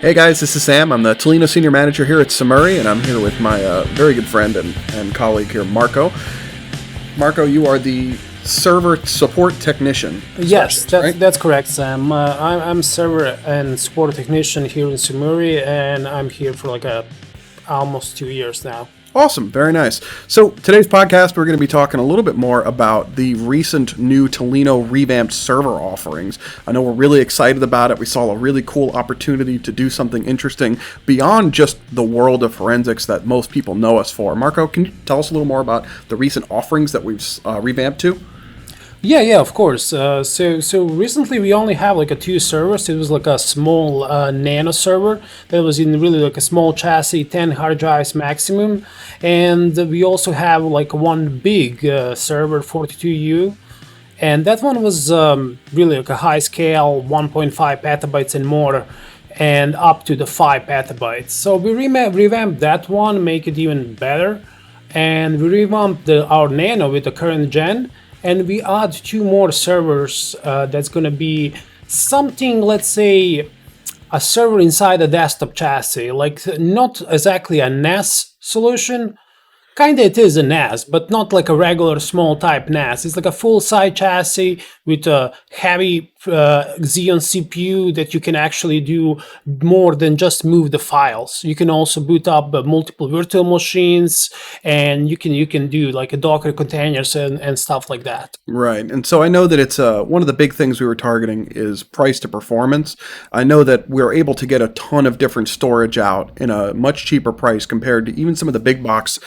Hey guys, this is Sam. I'm the TALINO Senior Manager here at SUMURI, and I'm here with my very good friend and colleague here, Marco. Marco, you are the server support technician. Yes, right? that's correct, Sam. I'm server and support technician here in SUMURI, and I'm here for almost 2 years now. Awesome. Very nice. So today's podcast, we're going to be talking a little bit more about the recent new TALINO revamped server offerings. I know we're really excited about it. We saw a really cool opportunity to do something interesting beyond just the world of forensics that most people know us for. Marco, can you tell us a little more about the recent offerings that we've revamped to? Yeah, of course. So recently we only have two servers. It was a small nano server that was in really a small chassis, 10 hard drives maximum, and we also have one big server, 42U, and that one was really a high scale, 1.5 petabytes and more, and up to the 5 petabytes. So we revamped that one, make it even better, and we revamped our nano with the current gen. And we add 2 more servers. That's going to be something, let's say, a server inside a desktop chassis, not exactly a NAS solution. Kinda it is a NAS, but not like a regular small type NAS. It's like a full side chassis with a heavy Xeon CPU that you can actually do more than just move the files. You can also boot up multiple virtual machines, and you can do a Docker containers and stuff like that. Right. And so I know that it's one of the big things we were targeting is price to performance. I know that we're able to get a ton of different storage out in a much cheaper price compared to even some of the big box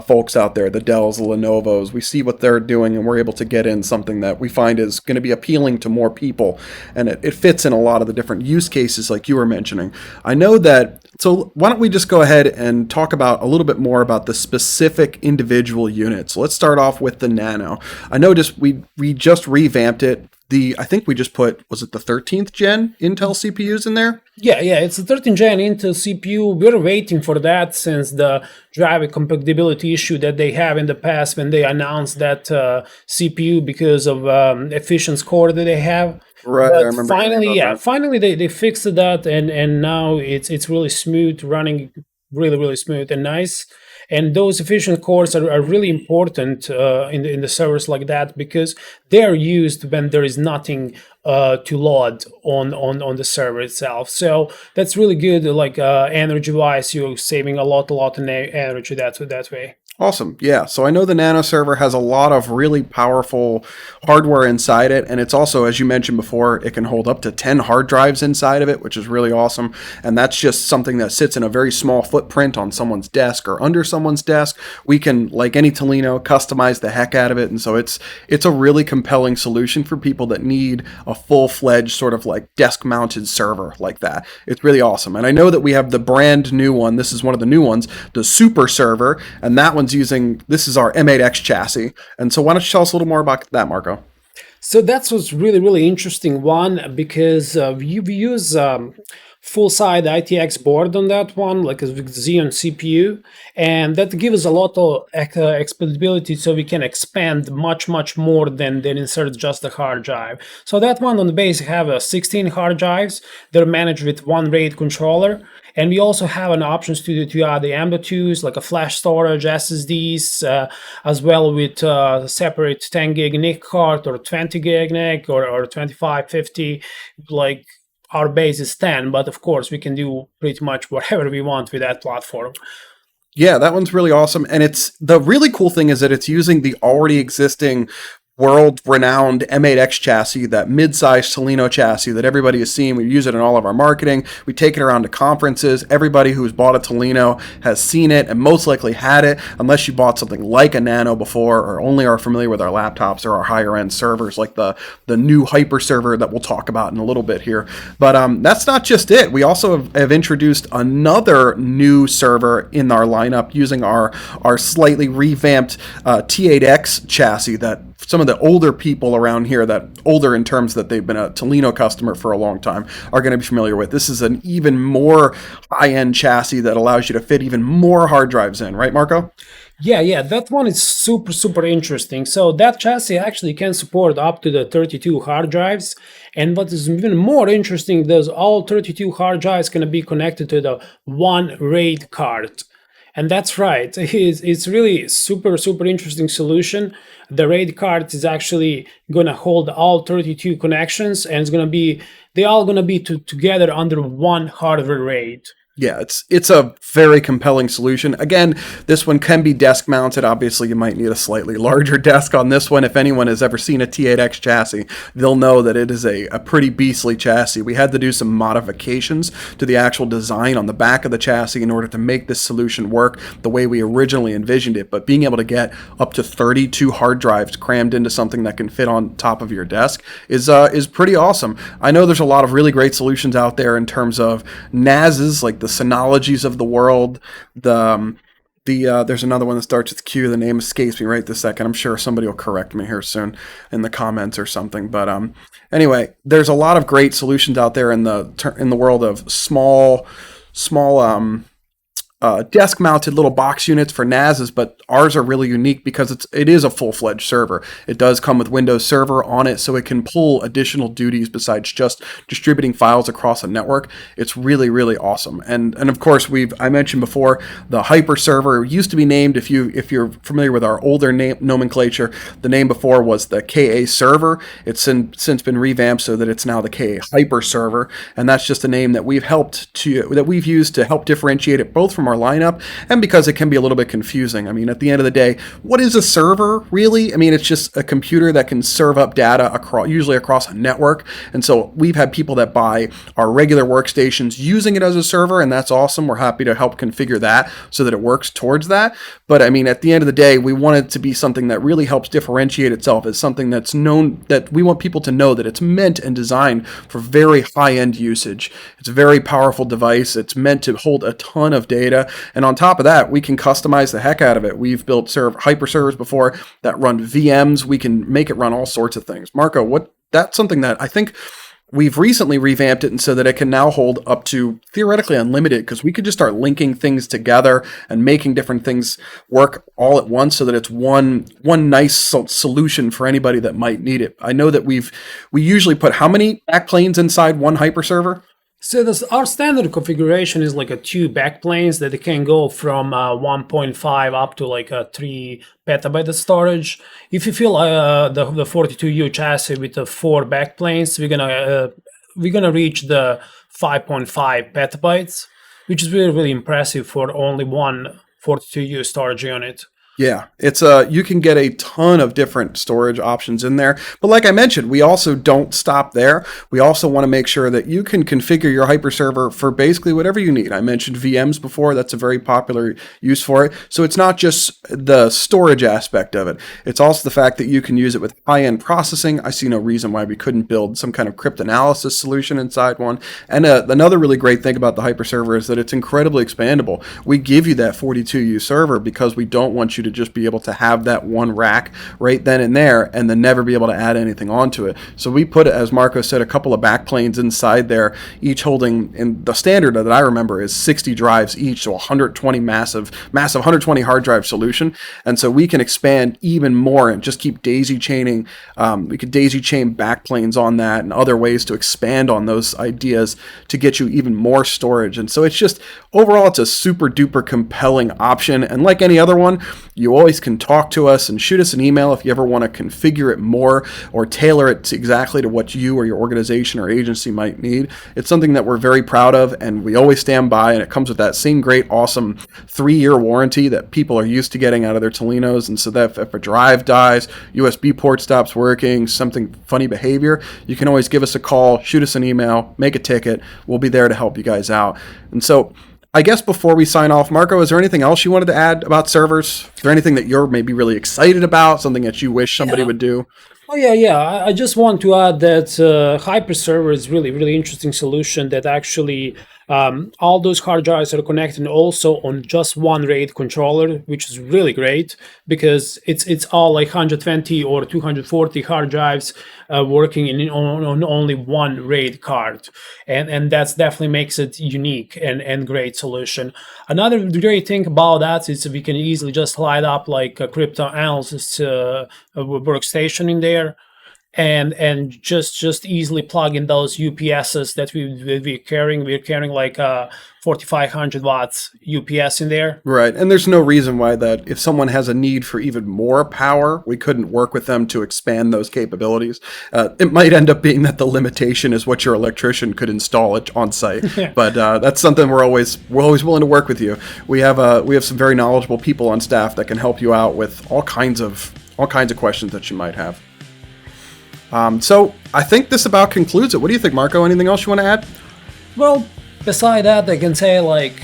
folks out there, the Dells, the Lenovos. We see what they're doing, and we're able to get in something that we find is going to be appealing to more people. And it fits in a lot of the different use cases like you were mentioning. I know that, so why don't we just go ahead and talk about a little bit more about the specific individual units. Let's start off with the Nano. I noticed we just revamped it. I think we just put, was it the 13th gen Intel CPUs in there? Yeah, it's a 13th gen Intel CPU. We're waiting for that since the driver compatibility issue that they have in the past when they announced that CPU because of efficient core that they have. Right, but I remember. Finally they fixed that, and now it's really smooth, running really smooth and nice. And those efficient cores are really important in the servers like that, because they're used when there is nothing to load on the server itself. So that's really good. Energy wise, you're saving a lot in energy that way. Awesome. Yeah. So I know the Nano server has a lot of really powerful hardware inside it. And it's also, as you mentioned before, it can hold up to 10 hard drives inside of it, which is really awesome. And that's just something that sits in a very small footprint on someone's desk or under someone's desk. We can, like any TALINO, customize the heck out of it. And so it's a really compelling solution for people that need a full-fledged sort of desk-mounted server like that. It's really awesome. And I know that we have the brand new one. This is one of the new ones, the Super Server. And that one's this is our M8X chassis. And so why don't you tell us a little more about that, Marco? So that was really interesting one, because we use full-side ITX board on that one, like a Xeon CPU, and that gives a lot of expandability, so we can expand much more than insert just the hard drive. So that one on the base have 16 hard drives. They're managed with one RAID controller. And we also have an options to add the M.2s, like a flash storage, SSDs, as well with separate 10 gig NIC card or 20 gig NIC or 25, 50. Our base is 10, but of course we can do pretty much whatever we want with that platform. Yeah, that one's really awesome. And the really cool thing is that it's using the already existing world-renowned M8X chassis, that mid-sized TALINO chassis that everybody has seen. We use it in all of our marketing. We take it around to conferences. Everybody who's bought a TALINO has seen it and most likely had it, unless you bought something like a Nano before or only are familiar with our laptops or our higher-end servers, like the new Hyper server that we'll talk about in a little bit here. But that's not just it. We also have introduced another new server in our lineup using our slightly revamped T8X chassis that some of the older people around here, that older in terms that they've been a TALINO customer for a long time, are going to be familiar with. This is an even more high-end chassis that allows you to fit even more hard drives in, right, Marco? Yeah, that one is super interesting. So that chassis actually can support up to the 32 hard drives. And what is even more interesting, those all 32 hard drives going to be connected to the one RAID card. And that's right. It's really super interesting solution. The RAID card is actually going to hold all 32 connections, and it's going to be they all going to be together under one hardware RAID. Yeah, it's a very compelling solution. Again, this one can be desk mounted. Obviously, you might need a slightly larger desk on this one. If anyone has ever seen a T8X chassis, they'll know that it is a pretty beastly chassis. We had to do some modifications to the actual design on the back of the chassis in order to make this solution work the way we originally envisioned it. But being able to get up to 32 hard drives crammed into something that can fit on top of your desk is pretty awesome. I know there's a lot of really great solutions out there in terms of NASs, like the Synologies of the world. There's another one that starts with Q. The name escapes me right this second. I'm sure somebody will correct me here soon in the comments or something. But anyway, there's a lot of great solutions out there in the world of small desk-mounted little box units for NASs, but ours are really unique because it is a full-fledged server. It does come with Windows Server on it, so it can pull additional duties besides just distributing files across a network. It's really awesome. And of course, I mentioned before the Hyper Server used to be named, if you're familiar with our older nomenclature, the name before was the KA Server. It's since been revamped so that it's now the KA Hyper Server, and that's just a name that we've used to help differentiate it both from our lineup and because it can be a little bit confusing. I mean, at the end of the day, what is a server really? I mean, it's just a computer that can serve up data usually across a network. And so we've had people that buy our regular workstations using it as a server, and that's awesome. We're happy to help configure that so that it works towards that. But I mean, at the end of the day, we want it to be something that really helps differentiate itself as something that's known, that we want people to know that it's meant and designed for very high-end usage. It's a very powerful device. It's meant to hold a ton of data. And on top of that, we can customize the heck out of it. We've built hyper servers before that run VMs. We can make it run all sorts of things. Marco, that's something that I think we've recently revamped it and so that it can now hold up to theoretically unlimited, because we could just start linking things together and making different things work all at once so that it's one nice solution for anybody that might need it. I know that we usually put how many backplanes inside one hyper server? So our standard configuration is like a 2 backplanes that can go from 1.5 up to like a 3 petabyte of storage. If you fill the 42U chassis with the 4 backplanes, we're gonna reach the 5.5 petabytes, which is really impressive for only one 42U storage unit. Yeah, it's you can get a ton of different storage options in there. But like I mentioned, we also don't stop there. We also want to make sure that you can configure your hyper server for basically whatever you need. I mentioned VMs before. That's a very popular use for it. So it's not just the storage aspect of it. It's also the fact that you can use it with high-end processing. I see no reason why we couldn't build some kind of cryptanalysis solution inside one. And another really great thing about the hyper server is that it's incredibly expandable. We give you that 42U server because we don't want you to just be able to have that one rack right then and there and then never be able to add anything onto it. So we put, as Marco said, a couple of backplanes inside there, each holding, in the standard that I remember is 60 drives each, so 120 massive 120 hard drive solution. And so we can expand even more and just keep daisy chaining. We could daisy chain backplanes on that and other ways to expand on those ideas to get you even more storage. And so it's just, overall, it's a super duper compelling option. And like any other one, you always can talk to us and shoot us an email if you ever want to configure it more or tailor it exactly to what you or your organization or agency might need. It's something that we're very proud of, and we always stand by, and it comes with that same great, awesome 3-year warranty that people are used to getting out of their Talinos. And so that if a drive dies, USB port stops working, something funny behavior, you can always give us a call, shoot us an email, make a ticket. We'll be there to help you guys out. And so I guess before we sign off, Marco, is there anything else you wanted to add about servers? Is there anything that you're maybe really excited about, something that you wish somebody would do? Oh yeah. I just want to add that Hyper Server is really interesting solution that actually All those hard drives are connected also on just one RAID controller, which is really great because it's all like 120 or 240 hard drives working on only one RAID card, and that's definitely makes it unique and great solution. Another great thing about that is we can easily just light up like a crypto analysis workstation in there, and just easily plug in those UPSs that we're carrying. We're carrying like 4,500 watts UPS in there. Right. And there's no reason why that if someone has a need for even more power, we couldn't work with them to expand those capabilities. It might end up being that the limitation is what your electrician could install it on site. But that's something we're always willing to work with you. We have some very knowledgeable people on staff that can help you out with all kinds of questions that you might have. So I think this about concludes it. What do you think, Marco? Anything else you want to add? Well, beside that, I can say like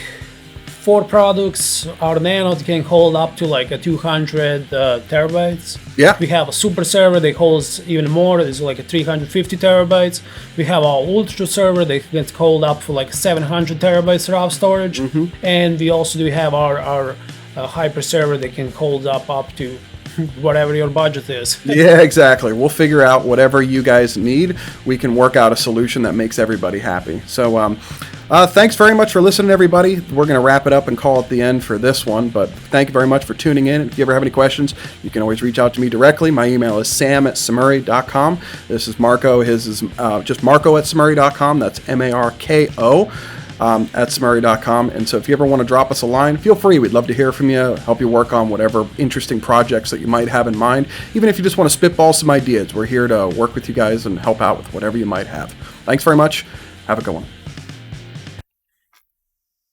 4 products. Our Nano can hold up to like a 200 terabytes. Yeah. We have a super server that holds even more. It's like a 350 terabytes. We have our ultra server that can hold up for like 700 terabytes raw storage. And we also do have our hyper server that can hold up to whatever your budget is. Yeah, exactly. We'll figure out whatever you guys need. We can work out a solution that makes everybody happy. So thanks very much for listening, everybody. We're going to wrap it up and call it the end for this one, but thank you very much for tuning in. If you ever have any questions, you can always reach out to me directly. My email is sam@sumuri.com. This is Marco. His is just marco@sumuri.com. That's MARKO. At sumuri.com. And so if you ever want to drop us a line, feel free. We'd love to hear from you, help you work on whatever interesting projects that you might have in mind. Even if you just want to spitball some ideas, we're here to work with you guys and help out with whatever you might have. Thanks very much. Have a good one.